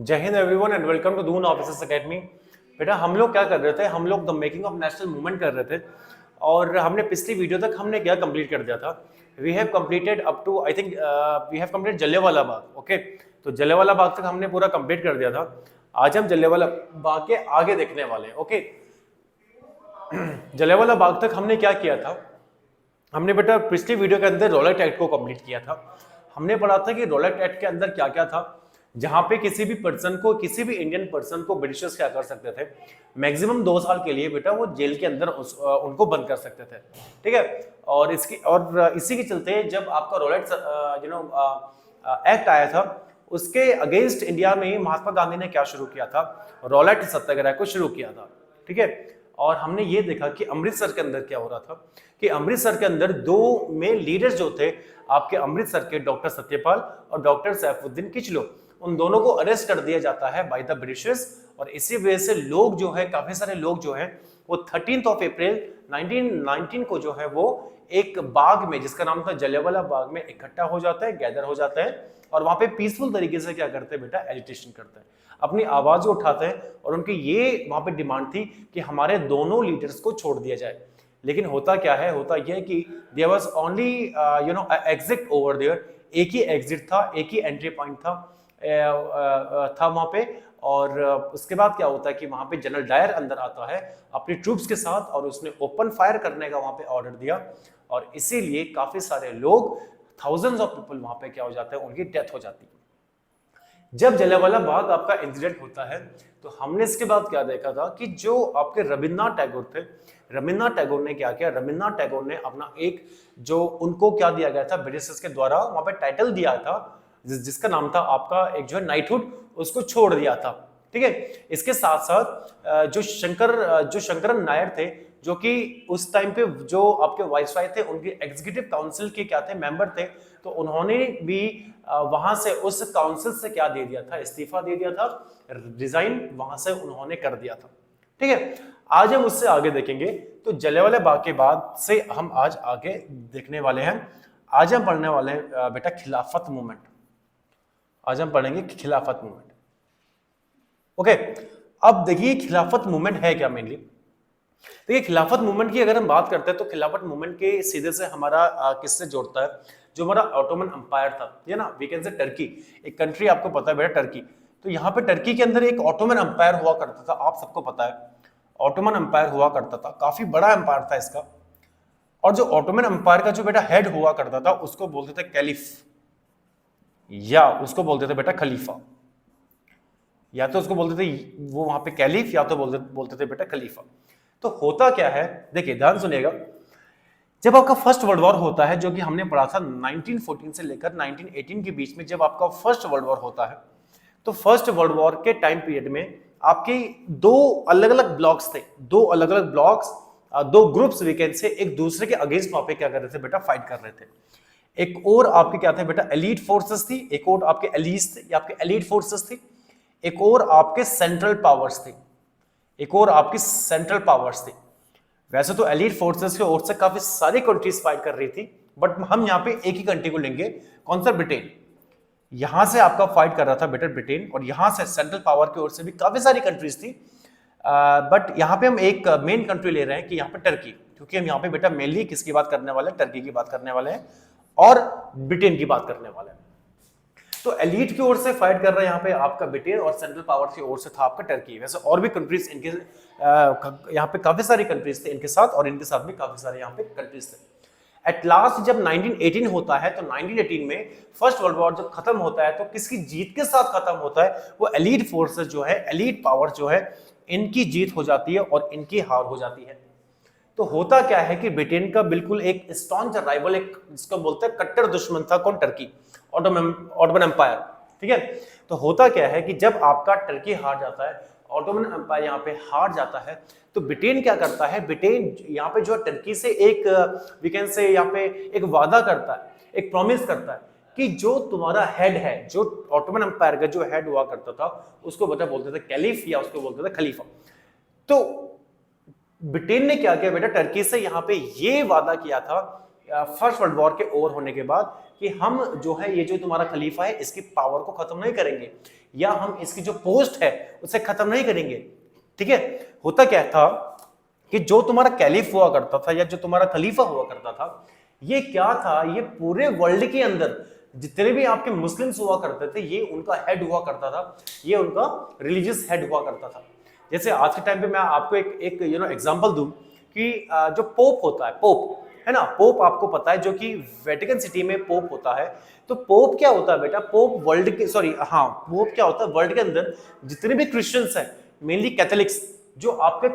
जय Hind everyone and welcome to Doon officers academy. बेटा हम लोग क्या कर रहे थे, हम लोग the making of national movement कर रहे थे और हमने पिछली वीडियो तक हमने क्या कंप्लीट कर दिया था। We have completed up to I think we have completed Jallianwala Bagh. Okay, तो जलियांवाला बाग तक हमने पूरा कंप्लीट कर दिया था। आज हम जलियांवाला बाग के आगे देखने वाले हैं। ओके, जलियांवाला बाग तक हमने क्या किया था, हमने बेटा पिछली वीडियो के अंदर रॉलेट एक्ट को कंप्लीट किया था। हमने पढ़ा था कि रॉलेट एक्ट के अंदर क्या क्या था, जहां पे किसी भी पर्सन को, किसी भी इंडियन पर्सन को ब्रिटिशर्स क्या कर सकते थे, मैक्सिमम 2 साल के लिए बेटा वो जेल के अंदर उनको बंद कर सकते थे। ठीक है, और इसी के चलते जब आपका रॉलेट एक्ट आया था, उसके अगेंस्ट इंडिया में महात्मा गांधी ने क्या शुरू किया था, रॉलेट सत्याग्रह को शुरू किया था। ठीक है, और हमने ये देखा कि अमृतसर के अंदर क्या हो रहा था कि अमृतसर के अंदर 2 में लीडर्स जो थे आपके अमृतसर के, डॉक्टर सत्यपाल और डॉक्टर सैफुद्दीन किचलू, उन दोनों को अरेस्ट कर दिया जाता है बाय द ब्रिटिशर्स। और इसी वजह से लोग जो है, काफी सारे लोग जो है वो 13 अप्रैल 1919 को जो है वो एक बाग में जिसका नाम था जलियांवाला बाग में इकट्ठा हो जाता है, गैदर हो जाता है और वहां पे पीसफुल तरीके से क्या करते हैं बेटा, एजिटेशन करते हैं, अपनी आवाज उठाते हैं। और उनकी ये वहां पे डिमांड थी कि हमारे दोनों लीडर्स को छोड़ दिया जाए। लेकिन होता क्या है, होता यह है कि there was only exit over there, एक ही एग्जिट था, एक ही एंट्री पॉइंट था वहां पे। और उसके बाद क्या होता है कि वहां पे जनरल डायर अंदर आता है अपनी ट्रूप्स के साथ और उसने ओपन फायर करने का वहां पे ऑर्डर दिया। और इसीलिए काफी सारे लोग, थाउजेंड्स ऑफ पीपल वहां पे क्या हो जाते हैं, उनकी डेथ हो जाती है। जब जलियांवाला बाग आपका इंसिडेंट होता है तो हमने इसके बाद क्या देखा था कि जो आपके रविन्द्रनाथ टैगोर थे, रविन्द्रनाथ टैगोर ने क्या किया, रविन्द्रनाथ टैगोर ने अपना एक जो उनको क्या दिया गया था ब्रिटिशर्स के द्वारा, वहां पे टाइटल दिया था जिसका नाम था आपका एक जो है नाइटहुड, उसको छोड़ दिया था। ठीक है, इसके साथ साथ जो शंकरन नायर थे, जो कि उस टाइम पे जो आपके वाइसराय थे, उनके एग्जीक्यूटिव काउंसिल के क्या थे, मेंबर थे, तो उन्होंने भी वहां से उस काउंसिल से क्या दे दिया था, इस्तीफा दे दिया था, रिजाइन वहां से उन्होंने कर दिया था। ठीक है, आज हम उससे आगे देखेंगे। तो जलियांवाला बाग के बाद से हम आज आगे देखने वाले हैं। आज हम पढ़ने वाले हैं बेटा खिलाफत मूवमेंट। आज हम पढ़ेंगे खिलाफत मूवमेंट। ओके, अब देखिए खिलाफत मूवमेंट है क्या मेनली। देखिए खिलाफत मूवमेंट की अगर हम बात करते हैं तो खिलाफत मूवमेंट के सीधे से हमारा किससे जोड़ता है, जो हमारा ऑटोमन एम्पायर था, ये ना वी कैन से टर्की, एक कंट्री आपको पता है बेटा टर्की। तो यहाँ पे टर्की के अंदर एक ऑटोमन एम्पायर हुआ करता था, आप सबको पता है ऑटोमन एम्पायर हुआ करता था, काफी बड़ा एम्पायर था इसका। और जो ऑटोमन एम्पायर का जो बेटा हेड हुआ करता था उसको बोलते थे कैलिफ, या उसको बोलते थे बेटा खलीफा, या तो उसको बोलते थे वो वहां पे कैलिफ, या तो बोलते थे बेटा खलीफा। तो होता क्या है, देखिए ध्यान सुनिएगा, जब आपका फर्स्ट वर्ल्ड वॉर होता है, जो कि हमने पढ़ा था 1914 से लेकर 1918 के बीच में, जब आपका फर्स्ट वर्ल्ड वॉर होता है, तो फर्स्ट वर्ल्ड वॉर के टाइम पीरियड में आपके 2 अलग अलग ब्लॉक्स थे, 2 अलग अलग ब्लॉक्स, 2 ग्रुप्स वी कैन से एक दूसरे के अगेंस्ट वहां पे क्या कर रहे थे बेटा, फाइट कर रहे थे। एक और आपके क्या थे बेटा, एलीट फोर्सेस थी, एक और आपके एलीट्स थे, या आपके एलीट फोर्सेस थी, एक और आपके सेंट्रल पावर्स थे, एक और आपकी सेंट्रल पावर्स थी। वैसे तो एलीट फोर्सेस की ओर से काफी सारी कंट्रीज फाइट कर रही थी, बट हम यहाँ पे एक ही कंट्री को लेंगे, कौन सा, ब्रिटेन। यहां से आपका फाइट कर रहा था बेटा ब्रिटेन, और यहां से सेंट्रल पावर की ओर से भी काफी सारी कंट्रीज थी, बट यहाँ पे हम एक मेन कंट्री ले रहे हैं कि यहाँ पे टर्की, क्योंकि हम यहाँ पे बेटा मेनली किसकी बात करने वाले हैं, टर्की की बात करने वाले हैं और ब्रिटेन की बात करने वाले हैं। तो एलीट की ओर से फाइट कर रहा है यहाँ पे आपका ब्रिटेन, और सेंट्रल पावर की ओर से था आपका टर्की। वैसे और भी कंट्रीज इनके यहाँ पे काफी सारी कंट्रीज थे इनके साथ, और इनके साथ भी काफी सारे यहाँ पे कंट्रीज थे। एट लास्ट जब 1918 होता है, तो 1918 में फर्स्ट वर्ल्ड वॉर जब खत्म होता है, तो किसकी जीत के साथ खत्म होता है, वो एलीट फोर्सेस जो है, एलीट पावर जो है, इनकी जीत हो जाती है और इनकी हार हो जाती है। तो होता क्या है कि ब्रिटेन का बिल्कुल एक स्टॉन्च राइवल, एक जिसको बोलते हैं कट्टर दुश्मन था, कौन, टर्की, ऑटोमन एम्पायर। ठीक है, तो होता क्या है कि जब आपका टर्की हार जाता है, ऑटोमन एम्पायर यहाँ पे हार जाता है, तो ब्रिटेन क्या करता है, ब्रिटेन यहाँ पे जो टर्की से एक वी कैन से यहाँ पे एक वादा करता है, एक प्रॉमिस करता है कि जो तुम्हारा हेड है, जो ऑटोमन एम्पायर का जो हेड हुआ करता था, उसको बेटा बोलते थे कैलिफ, या उसको बोलते थे खलीफा। तो ब्रिटेन ने क्या किया बेटा, टर्की से यहाँ पे ये वादा किया था फर्स्ट वर्ल्ड वॉर के ओवर होने के बाद कि हम जो है ये जो तुम्हारा खलीफा है इसकी पावर को खत्म नहीं करेंगे या हम इसकी जो पोस्ट है उसे खत्म नहीं करेंगे। ठीक है, होता क्या था कि जो तुम्हारा कैलिफ हुआ करता था या जो तुम्हारा खलीफा हुआ करता था, ये क्या था, ये पूरे वर्ल्ड के अंदर जितने भी आपके मुस्लिम्स हुआ करते थे ये उनका हेड हुआ करता था, ये उनका रिलीजियस हेड हुआ करता था। जैसे आज के टाइम पे मैं आपको एक एग्जांपल दूं कि जो पोप होता है, पोप है ना, पोप आपको पता है जो कि वेटिकन सिटी में पोप होता है। तो पोप क्या होता है बेटा, पोप वर्ल्ड के पोप क्या होता है, वर्ल्ड के अंदर जितने भी क्रिश्चियंस हैं, मेनली कैथोलिक्स, जो आपके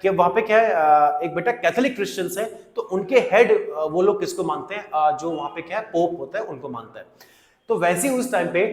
कि वहां पे क्या है, एक बेटा कैथोलिक क्रिश्चियंस है, तो उनके हेड वो लोग किसको मानते हैं, जो वहां पे क्या है पोप होता है उनको मानता है। तो वैसे ही उस टाइम पे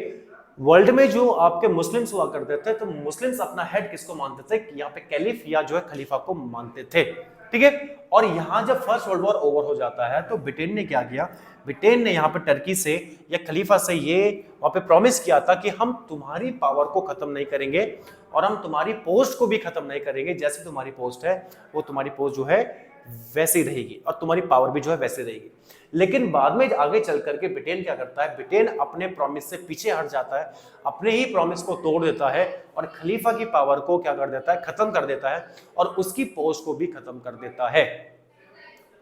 वर्ल्ड में जो आपके मुस्लिम्स हुआ करते थे, तो मुस्लिम्स अपना हेड किसको मानते थे, यहाँ पे कैलिफ या जो है खलीफा को मानते थे। ठीक है, और यहाँ जब फर्स्ट वर्ल्ड वॉर ओवर हो जाता है तो ब्रिटेन ने क्या किया, ब्रिटेन ने यहाँ पे टर्की से या खलीफा से ये वहां पे प्रॉमिस किया था कि हम तुम्हारी पावर को खत्म नहीं करेंगे और हम तुम्हारी पोस्ट को भी खत्म नहीं करेंगे, जैसे तुम्हारी पोस्ट है वो तुम्हारी पोस्ट जो है वैसे ही रहेगी और तुम्हारी पावर भी जो है वैसे रहेगी। लेकिन बाद में आगे चल करके ब्रिटेन क्या करता है, ब्रिटेन अपने प्रॉमिस से पीछे हट जाता है, अपने ही प्रॉमिस को तोड़ देता है और खलीफा की पावर को क्या कर देता है, खत्म कर देता है और उसकी पोस्ट को भी खत्म कर देता है।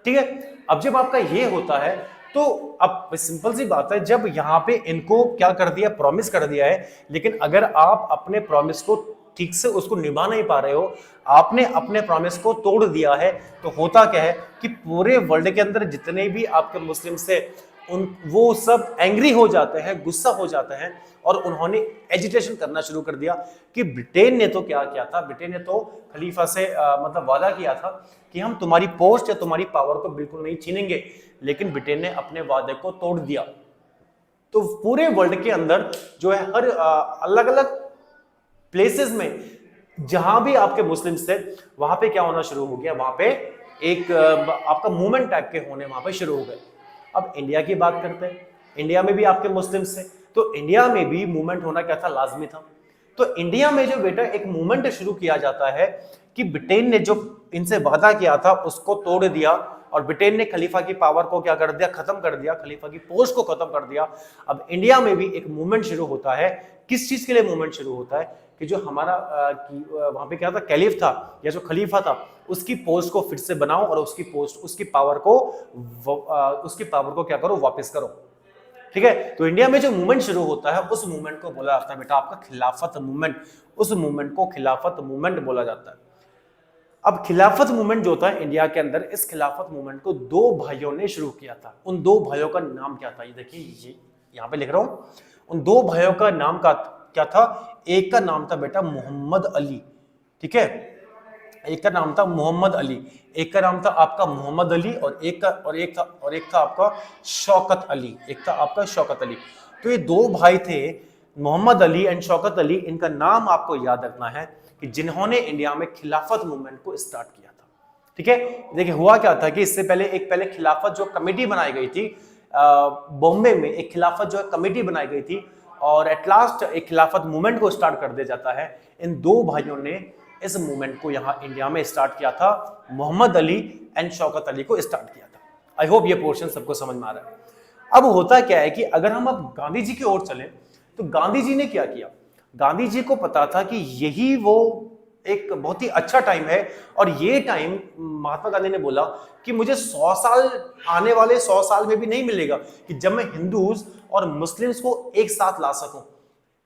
ठीक है, अब जब आपका ये होता है तो अब सिंपल सी बात है, जब यहाँ पे इनको क्या कर दिया, प्रॉमिस कर दिया है, लेकिन अगर आप अपने प्रॉमिस को ठीक से उसको निभा नहीं पा रहे हो, आपने अपने प्रॉमिस को तोड़ दिया है, तो होता क्या है कि पूरे वर्ल्ड के अंदर जितने भी आपके मुस्लिम से वो सब एंग्री हो जाते हैं, गुस्सा हो जाते हैं और उन्होंने एजिटेशन करना शुरू कर दिया कि ब्रिटेन ने तो क्या किया था, ब्रिटेन ने तो खलीफा से मतलब वादा किया था कि हम तुम्हारी पोस्ट या तुम्हारी पावर को बिल्कुल नहीं छीनेंगे, लेकिन ब्रिटेन ने अपने वादे को तोड़ दिया। तो पूरे वर्ल्ड के अंदर जो है हर अलग अलग प्लेसेस में जहां भी आपके मुस्लिम्स थे वहां पे क्या होना शुरू हो गया, वहां पे एक आपका मूवमेंट टाइप के होने वहां पे शुरू हो गए। अब इंडिया की बात करते हैं, इंडिया में भी आपके मुस्लिम्स थे, तो इंडिया में भी मूवमेंट होना क्या था, लाजमी था। तो इंडिया में जो बेटा एक मूवमेंट शुरू किया जाता है कि ब्रिटेन ने जो इनसे वादा किया था उसको तोड़ दिया और ब्रिटेन ने खलीफा की पावर को क्या कर दिया, खत्म कर दिया, खलीफा की पोस्ट को खत्म कर दिया। अब इंडिया में भी एक मूवमेंट शुरू होता है, किस चीज के लिए मूवमेंट शुरू होता है कि जो हमारा वहां पे क्या था, कैलिफ था या जो खलीफा था, उसकी पोस्ट को फिर से बनाओ और उसकी पोस्ट, उसकी पावर को क्या करो, वापस करो। ठीक है, तो इंडिया में जो मूवमेंट शुरू होता है उस मूवमेंट को बोला जाता है बेटा आपका खिलाफत मूवमेंट, उस मूवमेंट को खिलाफत मूवमेंट बोला जाता है। अब खिलाफत मूवमेंट जो होता है इंडिया के अंदर, इस खिलाफत मूवमेंट को दो भाइयों ने शुरू किया था। उन दो भाइयों का नाम क्या था, ये देखिए, ये यहाँ पे लिख रहा हूं, उन दो भाइयों का नाम का क्या था, एक का नाम था बेटा मोहम्मद अली। ठीक है, एक का नाम था मोहम्मद अली, एक का नाम था आपका मोहम्मद अली और एक था आपका शौकत अली, एक था आपका शौकत अली। तो ये दो भाई थे मोहम्मद अली एंड शौकत अली, इनका नाम आपको याद रखना है कि जिन्होंने इंडिया में खिलाफत मूवमेंट को स्टार्ट किया था। ठीक है, देखिए हुआ क्या था कि इससे पहले खिलाफत जो कमेटी बनाई गई थी बॉम्बे में, एक खिलाफत जो है कमेटी बनाई गई थी और एट लास्ट एक खिलाफत मूवमेंट को स्टार्ट कर दिया जाता है। इन दो भाइयों ने इस मूवमेंट को यहाँ इंडिया में स्टार्ट किया था, मोहम्मद अली एंड शौकत अली को स्टार्ट किया था। आई होप ये पोर्शन सबको समझ में आ रहा है। अब होता क्या है कि अगर हम अब गांधी जी की ओर चलें तो गांधी जी ने क्या किया, गांधी जी को पता था कि यही वो एक बहुत ही अच्छा टाइम है और ये टाइम महात्मा गांधी ने बोला कि मुझे 100 साल, आने वाले 100 साल में भी नहीं मिलेगा कि जब मैं हिंदूज और मुस्लिम्स को एक साथ ला सकूं।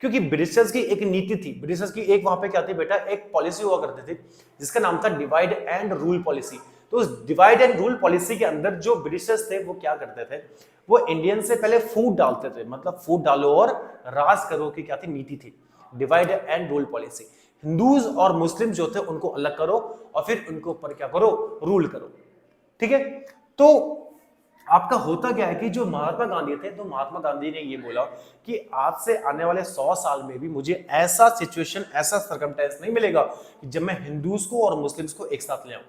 क्योंकि ब्रिटिशर्स की एक नीति थी, ब्रिटिशर्स की एक वहां पे क्या थी बेटा, एक पॉलिसी हुआ करती थी जिसका नाम था डिवाइड एंड रूल पॉलिसी। तो उस डिवाइड एंड रूल पॉलिसी के अंदर जो ब्रिटिशर्स थे वो क्या करते थे, वो इंडियन से पहले फूट डालते थे, मतलब फूट डालो और राज करो की क्या थी, नीति थी, divide and rule policy. Hindus और मुस्लिम जो थे उनको अलग करो और फिर उनके ऊपर क्या करो, रूल करो। ठीक है, तो आपका होता क्या है कि जो महात्मा गांधी थे, तो महात्मा गांधी ने ये बोला कि आज से आने वाले 100 साल में भी मुझे ऐसा सिचुएशन, ऐसा सर्कमस्टेंस नहीं मिलेगा कि जब मैं हिंदूज को और मुस्लिम्स को एक साथ ले आऊं।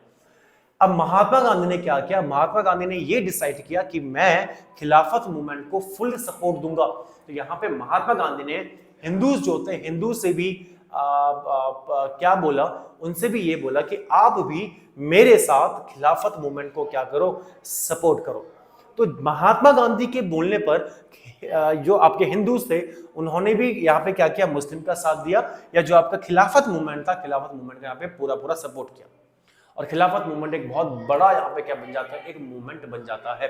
अब महात्मा गांधी ने क्या किया, महात्मा गांधी ने ये डिसाइड किया कि मैं खिलाफत मूवमेंट को फुल सपोर्ट दूंगा। तो यहाँ पे महात्मा गांधी ने हिंदूज जो थे, हिंदू से भी क्या बोला, उनसे भी ये बोला कि आप भी मेरे साथ खिलाफत मूवमेंट को क्या करो, सपोर्ट करो। तो महात्मा गांधी के बोलने पर जो आपके हिंदूज थे उन्होंने भी यहाँ पे क्या किया, मुस्लिम का साथ दिया, या जो आपका खिलाफत मूवमेंट था, खिलाफत मूवमेंट का यहाँ पे पूरा पूरा सपोर्ट किया। और खिलाफत मूवमेंट एक बहुत बड़ा यहाँ पे क्या बन जाता है, एक मूवमेंट बन जाता है,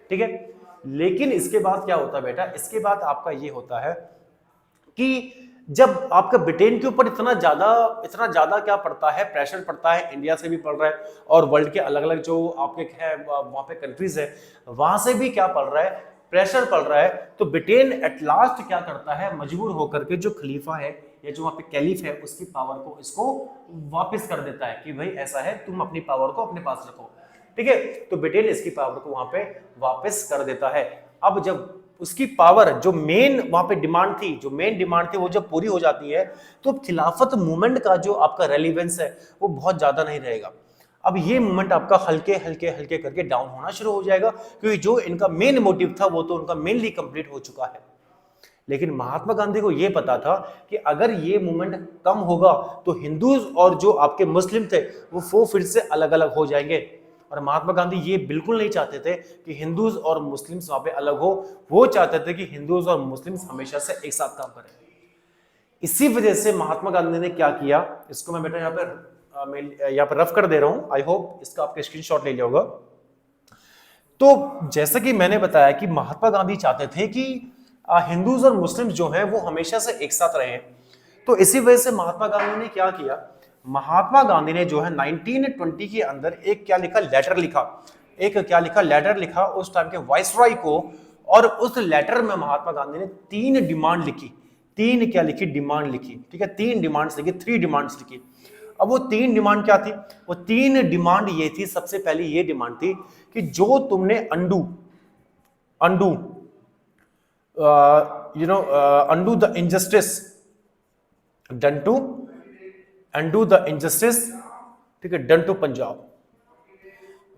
ठीक है। लेकिन इसके बाद क्या होता है बेटा, इसके बाद आपका ये होता है कि जब आपका ब्रिटेन के ऊपर इतना ज्यादा क्या पड़ता है, प्रेशर पड़ता है, इंडिया से भी पड़ रहा है और वर्ल्ड के अलग अलग जो आपके है वहां पे कंट्रीज है वहां से भी क्या पड़ रहा है, प्रेशर पड़ रहा है। तो ब्रिटेन एट लास्ट क्या करता है, मजबूर होकर के जो खलीफा है या जो वहां पे कैलिफ है उसकी पावर को इसको वापस कर देता है कि भाई ऐसा है, तुम अपनी पावर को अपने पास रखो, ठीक है। तो ब्रिटेन इसकी पावर को वहां पे वापस कर देता है। अब जब उसकी पावर जो मेन वहां पे डिमांड थी, वो जब पूरी हो जाती है तो खिलाफत मूवमेंट का जो आपका रेलिवेंस है वो बहुत ज्यादा नहीं रहेगा। अब ये मूवमेंट आपका हल्के हल्के करके डाउन होना शुरू हो जाएगा, क्योंकि जो इनका मेन मोटिव था वो तो उनका मेनली कंप्लीट हो चुका है। लेकिन महात्मा गांधी को यह पता था कि अगर ये मूवमेंट कम होगा तो हिंदूज और जो आपके मुस्लिम थे वो फिर से अलग अलग हो जाएंगे। और महात्मा गांधी ये बिल्कुल नहीं चाहते थे कि हिंदूज और मुस्लिम्स वहां पे अलग हो, वो चाहते थे कि हिंदूज और मुस्लिम्स हमेशा से एक साथ काम करें। इसी वजह से महात्मा गांधी ने क्या किया, इसको मैं बेटा यहाँ पर रफ कर दे रहा हूं, आई होप इसका आपके स्क्रीनशॉट ले लिया होगा। तो जैसा कि मैंने बताया कि महात्मा गांधी चाहते थे कि हिंदूज और मुस्लिम्स जो हैं वो हमेशा से एक साथ रहे। तो इसी वजह से महात्मा गांधी ने क्या किया, महात्मा गांधी ने जो है 1920 के अंदर एक लेटर लिखा उस टाइम के वाइसरॉय को। और उस लेटर में महात्मा गांधी ने तीन डिमांड लिखी, ठीक है, तीन डिमांड्स लिखी, 3 डिमांड्स लिखी। अब वो 3 डिमांड क्या थी, वो 3 डिमांड ये थी, सबसे पहली ये डिमांड थी कि जो तुमने अंडू द इंजस्टिस ठीक है, डन टू पंजाब।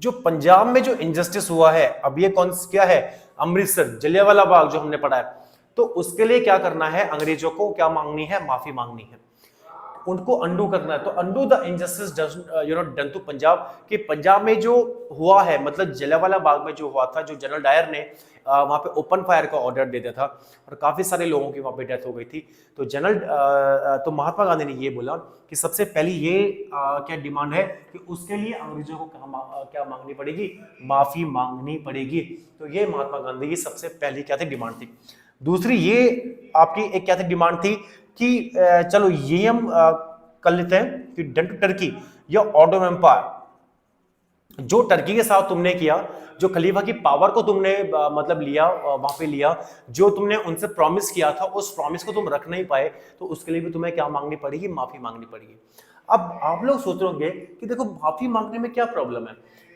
जो पंजाब में जो इंजस्टिस हुआ है, अब ये क्या है, अमृतसर जलियांवाला बाग जो हमने पढ़ा है, तो उसके लिए क्या करना है, अंग्रेजों को क्या मांगनी है, माफी मांगनी है, उनको अंडू करना है। तो undo the injustice done to Punjab, कि पंजाब में जो हुआ है, मतलब जलियांवाला बाग में जो हुआ था, जो जनरल डायर ने वहां पे ओपन फायर का ऑर्डर दे दिया था और काफी सारे लोगों की वहां पे डेथ हो गई थी। तो तो महात्मा गांधी ने ये बोला कि सबसे पहली ये क्या डिमांड है कि उसके लिए अंग्रेजों को क्या मांगनी पड़ेगी, माफी मांगनी पड़ेगी। तो ये महात्मा गांधी की सबसे पहली क्या थी, डिमांड थी। दूसरी ये आपकी एक क्या थी, डिमांड थी कि चलो ये हम कर लेते हैं कि डन टू टर्की या ऑटोमन एम्पायर, जो टर्की के साथ तुमने किया, जो खलीफा की पावर को तुमने मतलब लिया, वहां पे लिया, जो तुमने उनसे प्रॉमिस किया था उस प्रॉमिस को तुम रख नहीं पाए, तो उसके लिए भी तुम्हें क्या मांगनी पड़ेगी, माफी मांगनी पड़ेगी। अब आप लोग सोच रहे होंगे कि देखो माफी मांगने में क्या प्रॉब्लम है।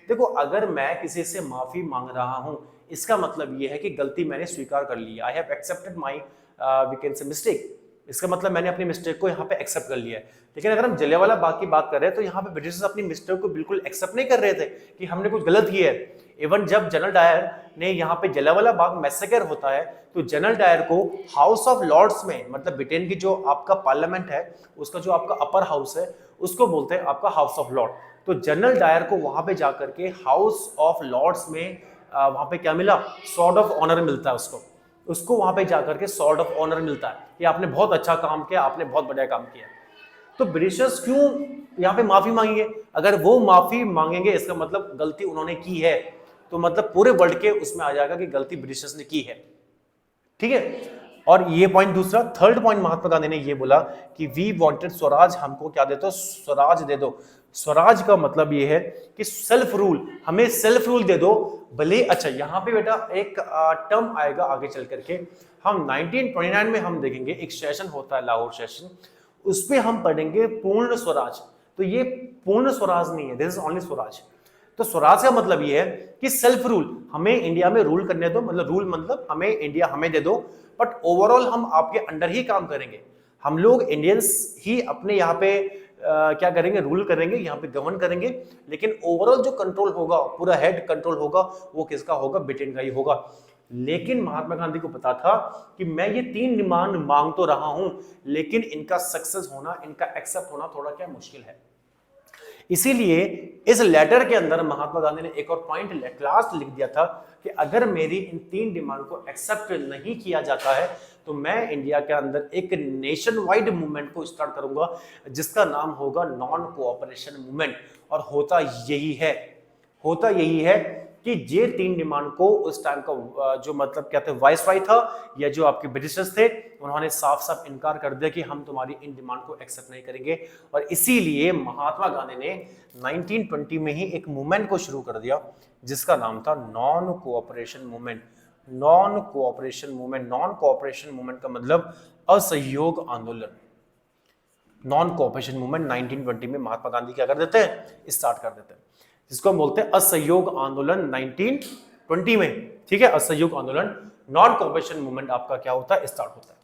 देखो अगर मैं किसी से माफी मांग रहा हूं, इसका मतलब यह है कि गलती मैंने स्वीकार कर ली, I have accepted my we can say mistake, इसका मतलब मैंने अपनी मिस्टेक को यहाँ पे एक्सेप्ट कर लिया है। लेकिन अगर हम जलियांवाला बाग की बात कर रहे हैं तो यहाँ पे ब्रिटिशर्स अपनी मिस्टेक को बिल्कुल एक्सेप्ट नहीं कर रहे थे कि हमने कुछ गलत किया है। इवन जब जनरल डायर ने यहाँ पे जलियांवाला बाग मैसेकर होता है तो जनरल डायर को हाउस ऑफ लॉर्ड्स में, मतलब ब्रिटेन की जो आपका पार्लियामेंट है उसका जो आपका अपर हाउस है उसको बोलते हैं आपका हाउस ऑफ लॉर्ड। तो जनरल डायर को वहां पे जाकर के हाउस ऑफ लॉर्ड्स में वहां पे क्या मिला, सॉर्ड ऑफ ऑनर मिलता है उसको वहां पे जाकर के सॉर्ड ऑफ ऑनर मिलता है कि आपने बहुत अच्छा काम किया, आपने बहुत बढ़िया काम किया। तो ब्रिटिशर्स क्यों यहाँ पे माफी मांगेंगे, अगर वो माफी मांगेंगे इसका मतलब गलती उन्होंने की है, तो मतलब पूरे वर्ल्ड के उसमें आ जाएगा कि गलती ब्रिटिशर्स ने की है, ठीक है। और ये पॉइंट दूसरा, थर्ड पॉइंट महात्मा गांधी ने ये बोला कि वी वांटेड स्वराज, हमको क्या दे दो, स्वराज दे दो। स्वराज का मतलब ये है कि सेल्फ रूल, हमें सेल्फ रूल दे दो भले। अच्छा यहाँ पे बेटा एक टर्म आएगा आगे चल करके, हम 1929 में हम देखेंगे एक सेशन होता है लाहौर सेशन, उस पे हम पढ़ेंगे पूर्ण स्वराज। तो ये पूर्ण स्वराज नहीं है, दिस इज ओनली स्वराज। तो स्वराज का मतलब ये है कि सेल्फ रूल, हमें इंडिया में रूल करने दो, मतलब रूल मतलब हमें इंडिया हमें दे दो, बट ओवरऑल हम आपके अंडर ही काम करेंगे, हम लोग इंडियंस ही अपने यहाँ पे क्या करेंगे, रूल करेंगे, यहाँ पे गवर्न करेंगे, लेकिन ओवरऑल जो कंट्रोल होगा, पूरा हेड कंट्रोल होगा, वो किसका होगा, ब्रिटेन का ही होगा। लेकिन महात्मा गांधी को पता था कि मैं ये 3 डिमांड मांग तो रहा हूं, लेकिन इनका सक्सेस होना, इनका एक्सेप्ट होना थोड़ा क्या मुश्किल है। इसीलिए इस लेटर के अंदर महात्मा गांधी ने एक और पॉइंट लास्ट लिख दिया था कि अगर मेरी इन 3 डिमांड को एक्सेप्ट नहीं किया जाता है तो मैं इंडिया के अंदर एक नेशन वाइड मूवमेंट को स्टार्ट करूंगा जिसका नाम होगा नॉन कोऑपरेशन मूवमेंट। और होता यही है कि ये 3 डिमांड को उस टाइम का जो मतलब कहते हैं वाइसराय था या जो आपके ब्रिटिशर्स थे, उन्होंने साफ साफ इनकार कर दिया कि हम तुम्हारी इन डिमांड को एक्सेप्ट नहीं करेंगे। और इसीलिए महात्मा गांधी ने 1920 में ही एक मूवमेंट को शुरू कर दिया जिसका नाम था non cooperation movement. Non cooperation movement का मतलब असहयोग आंदोलन। नॉन कोऑपरेशन मूवमेंट 1920 में महात्मा गांधी क्या कर देते हैं, स्टार्ट कर देते हैं, जिसको हम बोलते हैं असहयोग आंदोलन 1920 में। ठीक है, असहयोग आंदोलन, नॉन कोऑपरेशन मूवमेंट आपका क्या होता है, स्टार्ट होता है।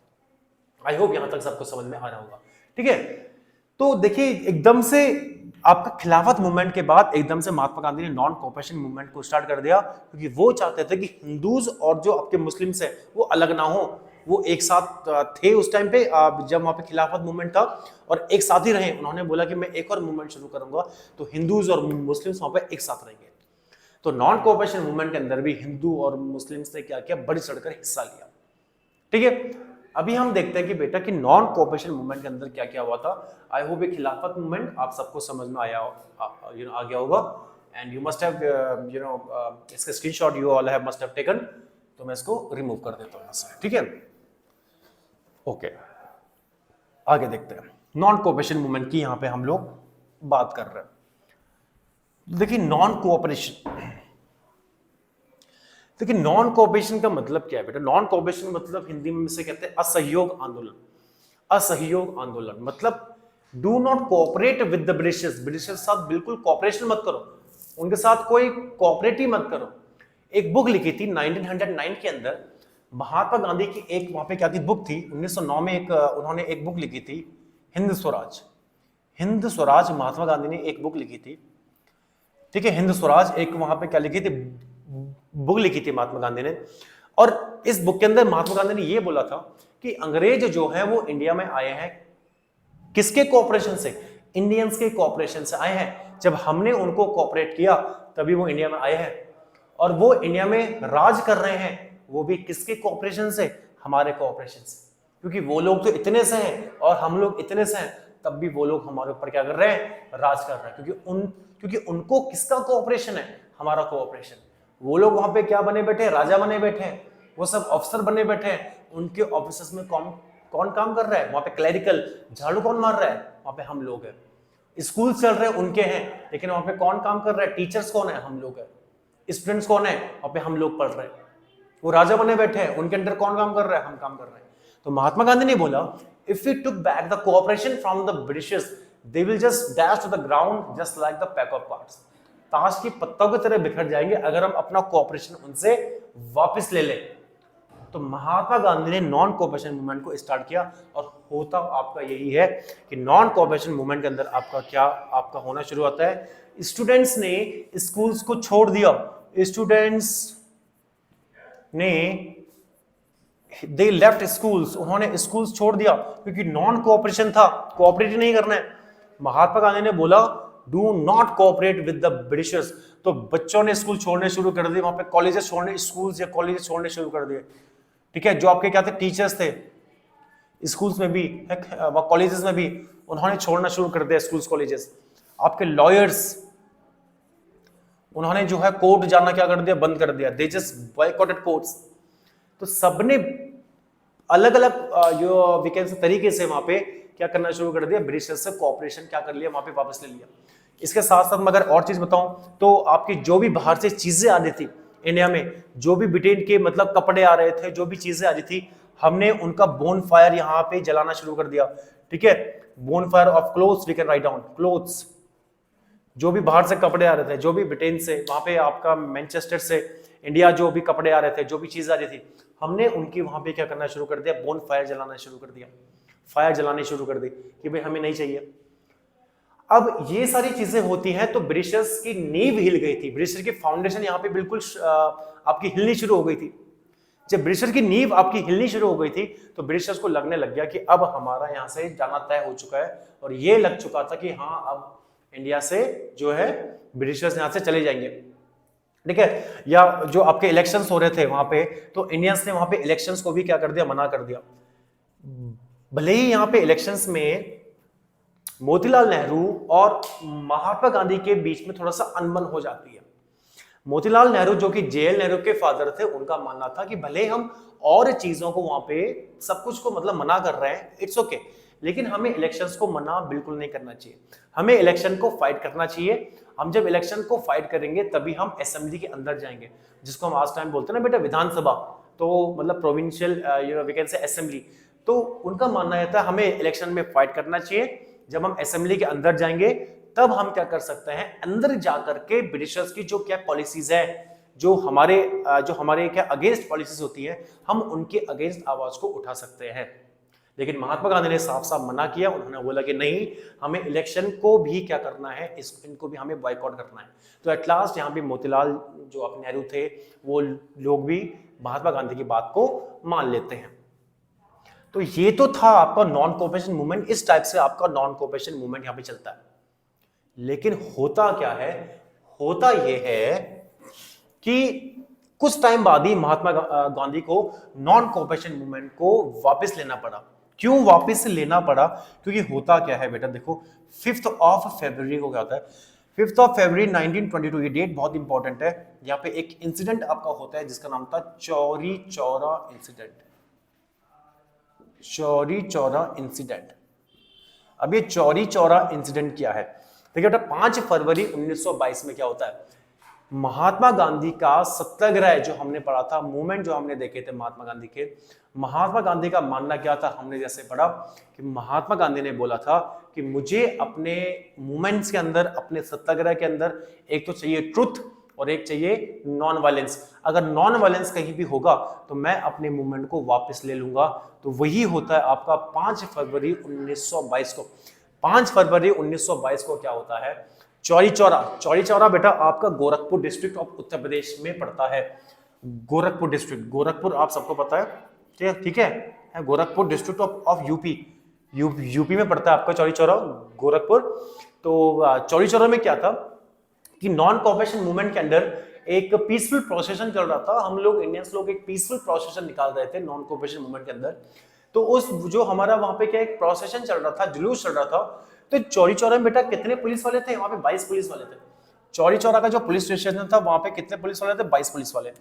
आई होप यहां तक सबको समझ में आ रहा होगा। ठीक है, तो देखिए एकदम से आपका खिलाफत मूवमेंट के बाद एकदम से महात्मा गांधी ने नॉन कोऑपरेशन मूवमेंट को स्टार्ट कर दिया, क्योंकि वो चाहते थे कि हिंदूज और जो आपके मुस्लिम्स हैं वो अलग ना हो, वो एक साथ थे उस टाइम पे जब वहां पे खिलाफत मूवमेंट था, और एक साथ ही रहे। उन्होंने बोला कि मैं एक और मूवमेंट शुरू करूंगा तो हिंदूज और मुस्लिम्स वहां पे एक साथ रहेंगे। तो नॉन कोऑपरेशन मूवमेंट के अंदर भी हिंदू और मुस्लिम्स ने क्या किया, बढ़ चढ़कर हिस्सा लिया। ठीक है, अभी हम देखते हैं कि बेटा कि नॉन कोऑपरेशन मूवमेंट के अंदर क्या क्या हुआ था। आई होप ये खिलाफत मूवमेंट आप सबको समझ में आया आ गया होगा, एंड यू मस्ट हैव इसका screenshot you all have must have taken. तो मैं इसको रिमूव कर देता हूं यहां से। ठीक है, ओके, आगे देखते हैं। नॉन कोऑपरेशन मूवमेंट की यहां पे हम लोग बात कर रहे हैं। देखिए नॉन कोऑपरेशन का मतलब क्या है बेटा। नॉन कोऑपरेशन मतलब हिंदी में से कहते हैं असहयोग आंदोलन। असहयोग आंदोलन मतलब do not cooperate with the Britishers. Britishers के साथ बिल्कुल कोऑपरेशन मत करो, उनके साथ कोई कोऑपरेट ही मत करो। एक बुक लिखी थी 1909 के अंदर महात्मा गांधी की, एक वहां पे क्या थी बुक थी 1909 में, एक उन्होंने एक बुक लिखी थी हिंद स्वराज। हिंद स्वराज महात्मा गांधी ने एक बुक लिखी थी। ठीक है, हिंद स्वराज एक वहां पे क्या लिखी थी, बुक लिखी थी महात्मा गांधी ने। और इस बुक के अंदर महात्मा गांधी ने यह बोला था कि अंग्रेज जो है वो इंडिया में आए हैं किसके कोऑपरेशन से, इंडियंस के कोऑपरेशन से आए हैं। जब हमने उनको कोऑपरेट किया तभी वो इंडिया में आए हैं, और वो इंडिया में राज कर रहे हैं वो भी किसके कोऑपरेशन से, हमारे कोऑपरेशन से। क्योंकि वो लोग तो इतने से हैं और हम लोग इतने से हैं, तब भी वो लोग हमारे ऊपर क्या कर रहे हैं, राज कर रहे हैं। क्योंकि उनको किसका कोऑपरेशन है, हमारा कोऑपरेशन। वो लोग वहां पे क्या बने बैठे हैं, राजा बने बैठे हैं, वो सब अफसर बने बैठे हैं। उनके ऑफिस में कौन काम कर रहा है, वहां पे क्लरिकल झाड़ू कौन मार रहा है, वहां पे हम लोग हैं। स्कूल चल रहे हैं उनके हैं, लेकिन वहां पे कौन काम कर रहा है, टीचर्स कौन है, हम लोग हैं। स्टूडेंट्स कौन है, वहां पे हम लोग पढ़ रहे हैं। वो राजा बने बैठे हैं, उनके अंडर कौन काम कर रहा है, हम काम कर रहे हैं। तो महात्मा गांधी ने बोला if we took back the cooperation from the Britishers they will just dash to the ground just like the pack of cards. ताश की पत्तों की तरह बिखर जाएंगे अगर हम अपना कोऑपरेशन उनसे वापस ले लें। तो महात्मा गांधी ने नॉन कोऑपरेशन मूवमेंट को स्टार्ट किया, और होता आपका यही है कि नॉन कोऑपरेशन मूवमेंट के अंदर आपका होना शुरू होता है। स्टूडेंट्स ने स्कूल्स को छोड़ दिया, स्टूडेंट्स ने दे लेफ्ट स्कूल्स, उन्होंने स्कूल्स छोड़ दिया क्योंकि नॉन कोऑपरेशन था, कोऑपरेट नहीं करना है। महात्मा गांधी ने बोला do not cooperate with the Britishers. तो बच्चों ने स्कूल छोड़ने शुरू कर दिए, वहां पे कॉलेजेस छोड़ने, स्कूल्स या कॉलेजेस छोड़ने शुरू कर दिए। ठीक है, जो आपके क्या थे, टीचर्स थे स्कूल्स में भी, कॉलेजेस में भी, उन्होंने छोड़ना शुरू कर दिया स्कूल्स कॉलेजेस। आपके लॉयर्स, उन्होंने जो है कोर्ट जाना क्या कर दिया, बंद कर दिया। They just boycotted courts. तो सबने अलग अलग जो विकेंस तरीके से वहां पे क्या करना शुरू कर दिया, ब्रिटिशर्स से कोऑपरेशन क्या कर लिया, वहां पे वापस ले लिया। इसके साथ साथ मैं अगर और चीज बताऊं तो आपकी जो भी बाहर से चीजें आ रही थी इंडिया में, जो भी ब्रिटेन के मतलब कपड़े आ रहे थे, जो भी चीजें आ रही थी, हमने उनका बोन फायर यहाँ पे जलाना शुरू कर दिया। ठीक है, bonfire of clothes we can write down, clothes. जो भी बाहर से कपड़े आ रहे थे, जो भी ब्रिटेन से, वहां पे आपका मैनचेस्टर से इंडिया जो भी कपड़े आ रहे थे, जो भी चीज आ रही थी, हमने उनकी वहां पे क्या करना शुरू कर दिया, बोन फायर जलाना शुरू कर दिया, फायर जलानी शुरू कर दी कि भाई हमें नहीं चाहिए। अब ये सारी चीजें होती हैं तो ब्रिटिशर्स की नींव हिल गई थी, ब्रिटिशर की फाउंडेशन यहाँ पे बिल्कुल आपकी हिलनी शुरू हो गई थी। जब ब्रिटिशर की नींव आपकी हिलनी शुरू हो गई थी तो ब्रिटिशर्स को लगने लग गया कि अब हमारा यहाँ से जाना तय हो चुका है, और ये लग चुका था कि हाँ अब इंडिया से जो है ब्रिटिशर्स यहाँ से चले जाएंगे, ठीक है। या जो आपके इलेक्शंस हो रहे थे वहां पे, तो इंडियंस ने वहां पे इलेक्शंस को भी क्या कर दिया, मना कर दिया। भले ही यहाँ पे इलेक्शंस में मोतीलाल नेहरू और महात्मा गांधी के बीच में थोड़ा सा अनबन हो जाती है। मोतीलाल नेहरू जो कि जेएल नेहरू के फादर थे, उनका मानना था कि भले हम और चीजों को वहां पे सब कुछ को मतलब मना कर रहे हैं, इट्स ओके, लेकिन हमें इलेक्शंस को मना बिल्कुल नहीं करना चाहिए, हमें इलेक्शन को फाइट करना चाहिए। हम जब इलेक्शन को फाइट करेंगे तभी हम असेंबली के अंदर जाएंगे, जिसको हम आज टाइम बोलते हैं ना बेटा विधानसभा, तो मतलब provincial we can say assembly. तो उनका मानना है था हमें इलेक्शन में फाइट करना चाहिए, जब हम असेंबली के अंदर जाएंगे तब हम क्या कर सकते हैं, अंदर जाकर के ब्रिटिशर्स की जो क्या पॉलिसीज है, जो हमारे क्या अगेंस्ट पॉलिसीज होती है, हम उनके अगेंस्ट आवाज को उठा सकते हैं। लेकिन महात्मा गांधी ने साफ साफ मना किया, उन्होंने बोला कि नहीं, हमें इलेक्शन को भी क्या करना है, इनको भी हमें बॉयकॉट करना है। तो एट लास्ट यहाँ पे मोतीलाल जो अपने नेहरू थे, वो लोग भी महात्मा गांधी की बात को मान लेते हैं। तो ये तो था आपका नॉन कोऑपरेशन मूवमेंट, इस टाइप से आपका नॉन कोऑपरेशन मूवमेंट यहाँ पे चलता है। लेकिन होता क्या है, होता यह है कि कुछ टाइम बाद ही महात्मा गांधी को नॉन कोऑपरेशन मूवमेंट को वापस लेना पड़ा। क्यों वापस लेना पड़ा? क्योंकि होता क्या है बेटा, देखो 5 फरवरी को क्या होता है, 5 फरवरी 1922, ये डेट बहुत इंपॉर्टेंट है। यहाँ पे एक इंसिडेंट आपका होता है जिसका नाम था चौरी चौरा इंसिडेंट। चौरी चौरा इंसिडेंट। अब ये चौरी चौरा इंसिडेंट क्या है, देखिए बेटा 5 फरवरी 1922 में क्या होता है, महात्मा गांधी का सत्याग्रह जो हमने पढ़ा था, मूवमेंट जो हमने देखे थे महात्मा गांधी के, महात्मा गांधी का मानना क्या था, हमने जैसे पढ़ा कि महात्मा गांधी ने बोला था कि मुझे अपने मूवमेंट्स के अंदर, अपने सत्याग्रह के अंदर एक तो चाहिए ट्रुथ और एक चाहिए नॉन वायलेंस। अगर नॉन वायलेंस कहीं भी होगा तो मैं अपने मूवमेंट को वापस ले लूंगा। तो वही होता है आपका 5 फरवरी 1922 को। 5 फरवरी 1922 को क्या होता है, चौरी चौरा। चौरी चौरा बेटा आपका गोरखपुर डिस्ट्रिक्ट ऑफ उत्तर प्रदेश में पड़ता है। गोरखपुर डिस्ट्रिक्ट, गोरखपुर आप सबको पता है, ठीक है, गोरखपुर डिस्ट्रिक्ट ऑफ यूपी में पड़ता है आपका चौरी चौरा, गोरखपुर। तो चौरी चौरा में क्या था कि नॉन कोऑपरेशन मूवमेंट के अंदर एक पीसफुल प्रोसेशन चल रहा था। हम लोग इंडियंस लोग एक पीसफुल प्रोसेशन निकाल रहे थे नॉन कोऑपरेशन मूवमेंट के अंदर। तो उस जो हमारा वहां पे क्या एक प्रोसेशन चल रहा था, जुलूस चल रहा था, तो चौरी चौरा में बेटा कितने पुलिस वाले थे, वहां पे 22 पुलिस वाले थे। चौरी चौरा का जो पुलिस स्टेशन था वहां पे कितने पुलिस वाले थे, 22 पुलिस वाले।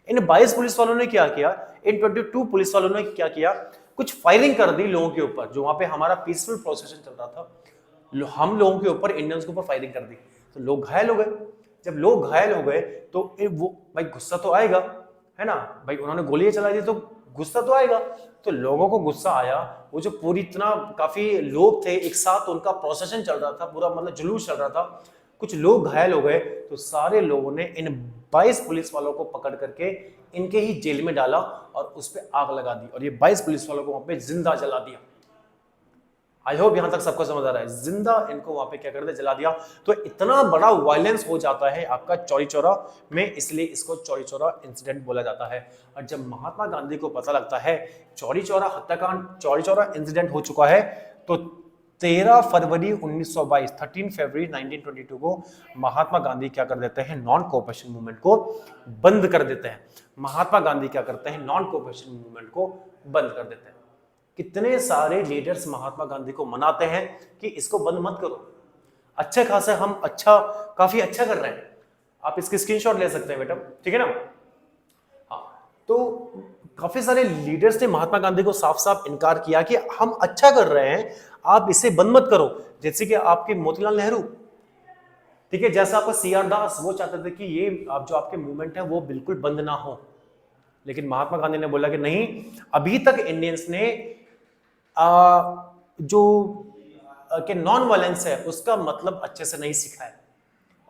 इन 22 पुलिस वालों ने क्या किया, इन 22 पुलिस वालों ने क्या किया, कुछ फायरिंग कर दी लोगों के ऊपर, जो वहां पे हमारा पीसफुल प्रोसेशन चल रहा था। हम लोगों के ऊपर, इंडियंस के ऊपर फायरिंग कर दी, तो लोग घायल हो गए। जब लोग घायल हो गए तो वो भाई गुस्सा तो आएगा, है ना भाई, उन्होंने गोलियां चला दी तो गुस्सा तो आएगा। तो लोगों को गुस्सा आया, वो जो पूरी इतना काफी लोग थे एक साथ, उनका प्रोसेशन चल रहा था, पूरा मतलब जुलूस चल रहा था, कुछ लोग घायल हो गए। तो सारे लोगों ने इन 22 पुलिस वालों को पकड़ करके इनके ही जेल में डाला और उस पर आग लगा दी, और ये 22 पुलिस वालों को वहां पे जिंदा जला दिया। आई होप यहां तक सबको समझ आ रहा है, जिंदा इनको वहां पे क्या कर दिया, जला दिया। तो इतना बड़ा वायलेंस हो जाता है आपका चौरी चौरा में, इसलिए इसको चौरी चौरा इंसिडेंट बोला जाता है। और जब महात्मा गांधी को पता लगता है चौरी चौरा हत्याकांड, चौरी चौरा इंसिडेंट हो चुका है, तो 13 फरवरी 1922, 13 फरवरी 1922 को महात्मा गांधी क्या कर देते हैं, नॉन कोऑपरेशन मूवमेंट को बंद कर देते हैं। महात्मा गांधी क्या करते हैं, नॉन कोऑपरेशन मूवमेंट को बंद कर देते हैं। कितने सारे लीडर्स महात्मा गांधी को मनाते हैं कि इसको बंद मत करो, अच्छे खासे हम काफी अच्छा कर रहे हैं, आप इसकी स्क्रीनशॉट ले सकते हैं बेटा, ठीक है ना। हाँ, तो काफी सारे लीडर्स ने महात्मा गांधी को साफ साफ इनकार किया कि हम अच्छा कर रहे हैं, आप इसे बंद मत करो। जैसे कि आपके मोतीलाल नेहरू, ठीक है, जैसा आपका CR दास, वो चाहते थे कि ये आप जो आपके मूवमेंट है वो बिल्कुल बंद ना हो। लेकिन महात्मा गांधी ने बोला कि नहीं, अभी तक इंडियंस ने जो कि नॉन वायलेंस है उसका मतलब अच्छे से नहीं सीखा है,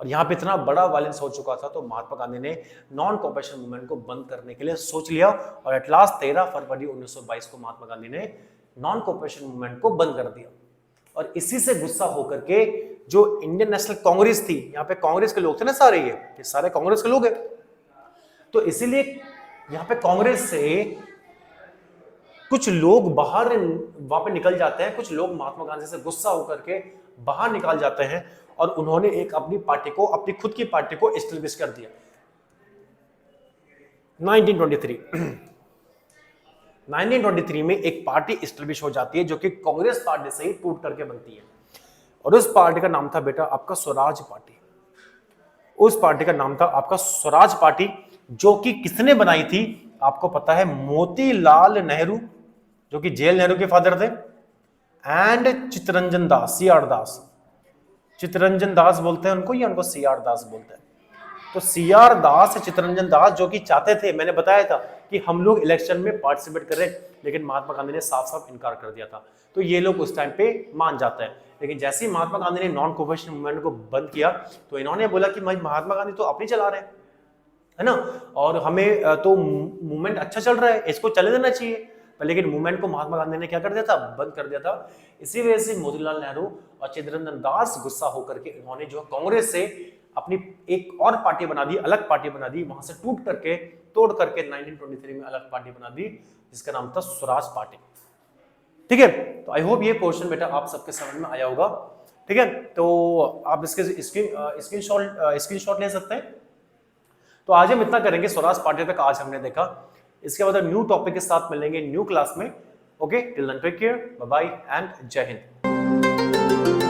और यहाँ पे इतना बड़ा वायलेंस हो चुका था। तो महात्मा गांधी ने नॉन कोऑपरेशन मूवमेंट को बंद करने के लिए सोच लिया, और एट लास्ट 13 फरवरी 1922 को महात्मा गांधी ने नॉन कोऑपरेशन मूवमेंट को बंद कर दिया। और इसी से गुस्सा होकर के जो इंडियन नेशनल कांग्रेस थी, यहाँ पे कांग्रेस के लोग थे ना सारे, ये सारे कांग्रेस के लोग हैं, तो इसीलिए यहाँ पे कांग्रेस से कुछ लोग बाहर वहां पे निकल जाते हैं, कुछ लोग महात्मा गांधी से गुस्सा होकर के बाहर निकाल जाते हैं और उन्होंने एक अपनी पार्टी को, अपनी खुद की पार्टी को एस्टेब्लिश कर दिया। 1923 में एक पार्टी एस्टेब्लिश हो जाती है जो कि कांग्रेस पार्टी से ही टूट करके बनती है, और उस पार्टी का नाम था बेटा आपका स्वराज पार्टी। उस पार्टी का नाम था आपका स्वराज पार्टी, जो कि किसने बनाई थी आपको पता है? मोतीलाल नेहरू, जो कि जेल नेहरू के फादर थे, एंड चित्तरंजन दास, सीआर दास। चित्तरंजन दास बोलते हैं उनको या उनको सीआर दास बोलते हैं? तो सीआर दास, चित्तरंजन दास, जो कि चाहते थे, मैंने बताया था कि हम लोग इलेक्शन में पार्टिसिपेट करें, लेकिन महात्मा गांधी ने साफ साफ इनकार कर दिया था। तो ये लोग उस टाइम पे मान जाते हैं, लेकिन जैसे ही महात्मा गांधी ने नॉन कोऑपरेशन मूवमेंट को बंद किया तो इन्होंने बोला कि महात्मा गांधी तो अपनी चला रहे हैं, है ना, और हमें तो मूवमेंट अच्छा चल रहा है, इसको चले देना चाहिए। लेकिन मूवमेंट को महात्मा गांधी ने क्या कर दिया था? बंद कर दिया था। इसी वजह से मोतीलाल नेहरू और चित्तरंजन दास गुस्सा होकर के इन्होंने जो कांग्रेस से अपनी एक और पार्टी बना दी, अलग पार्टी बना दी, वहां से टूट करके, तोड़ करके 1923 में अलग पार्टी बना दी जिसका नाम था स्वराज पार्टी। ठीक है, तो आई होप ये क्वेश्चन बेटा आप सबके समझ में आया होगा। ठीक है, तो आप इसके स्क्रीनशॉट ले सकते हैं। तो आज हम इतना करेंगे, स्वराज पार्टी तक आज हमने देखा। इसके बाद न्यू टॉपिक के साथ मिलेंगे न्यू क्लास में। Okay, till then take care, bye bye and जय हिंद।